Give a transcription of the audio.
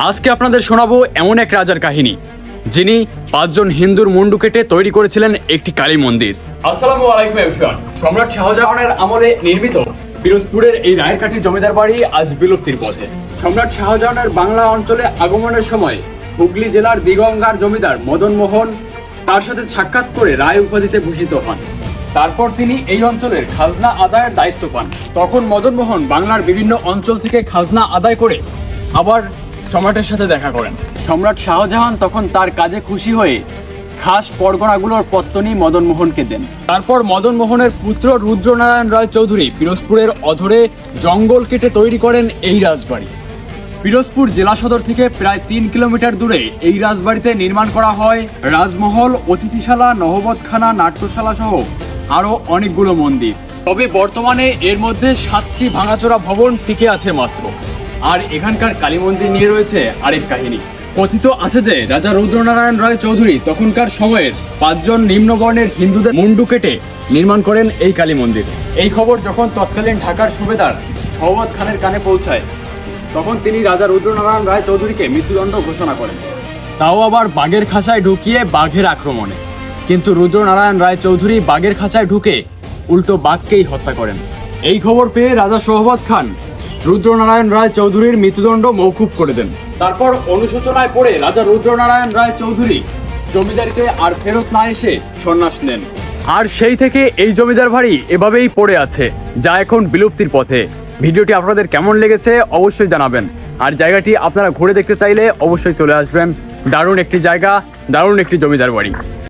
আজকে আপনাদের শোনাবো এমন এক রাজার কাহিনী যিনি 5 জন হিন্দুর মুন্ডু কেটে তৈরি করেছিলেন একটি কালী মন্দির। আসসালামু আলাইকুম এভরিওয়ান। সম্রাট শাহজাহানের আমলে নির্মিত পিরোজপুরের এই রায়েরকাঠি জমিদার বাড়ি আজ বিলুপ্তির পথে। সম্রাট শাহজাহানের বাংলা অঞ্চলে আগমনের সময় হুগলি জেলার দিগঙ্গার জমিদার মদন মোহন তার সাথে সাক্ষাৎ করে রায় উপাধিতে ভূষিত হন। তারপর তিনি এই অঞ্চলের খাজনা আদায়ের দায়িত্ব পান। তখন মদন মোহন বাংলার বিভিন্ন অঞ্চল থেকে খাজনা আদায় করে আবার সম্রাটের সাথে দেখা করেন। সম্রাট শাহজাহান তখন তার কাজে খুশি হয়ে খাস পরগনাগুলোর পত্তনি মদন মোহনকে দেন। তারপর মদন মোহনের পুত্র রুদ্রনারায়ণ রায় চৌধুরী পিরোজপুরের অধরে জঙ্গল কেটে তৈরি করেন এই রাজবাড়ি। পিরোজপুর জেলা সদর থেকে প্রায় 3 কিলোমিটার দূরে এই রাজবাড়িতে নির্মাণ করা হয় রাজমহল, অতিথিশালা, নহবতখানা, নাট্যশালা সহ আরও অনেকগুলো মন্দির। তবে বর্তমানে এর মধ্যে 7টি ভাঙাচোরা ভবন টিকে আছে মাত্র। আর এখানকার কালী মন্দির নিয়ে রয়েছে আরেক কাহিনী। কথিত আছে যে রাজা রুদ্রনারায়ণ রায় চৌধুরী তখনকার সময়ের 5 জন নিম্নবর্ণের হিন্দুদের মুন্ডু কেটে নির্মাণ করেন এই কালী মন্দির। এই খবর যখন তৎকালীন ঢাকার সুবেদার শওকত খানের কানে পৌঁছায় তখন তিনি রাজা রুদ্রনারায়ণ রায় চৌধুরীকে মৃত্যুদণ্ড ঘোষণা করেন, তাও আবার বাঘের খাঁচায় ঢুকিয়ে বাঘের আক্রমণে। কিন্তু রুদ্রনারায়ণ রায় চৌধুরী বাঘের খাঁচায় ঢুকে উল্টো বাঘকেই হত্যা করেন। এই খবর পেয়ে রাজা শওকত খান রুদ্রনারায়ণ রায় চৌধুরীর মৃত্যুদণ্ড মওকুফ করে দেন। তারপর অনুশোচনায় পড়ে রাজা রুদ্রনারায়ণ রায় চৌধুরী জমিদারিতে আর ফেরত না এসে সন্ন্যাস নেন। আর সেই থেকে এই জমিদার বাড়ি এভাবেই পড়ে আছে, যা এখন বিলুপ্তির পথে। ভিডিওটি আপনাদের কেমন লেগেছে অবশ্যই জানাবেন। আর জায়গাটি আপনারা ঘুরে দেখতে চাইলে অবশ্যই চলে আসবেন। দারুণ একটি জায়গা, দারুণ একটি জমিদার বাড়ি।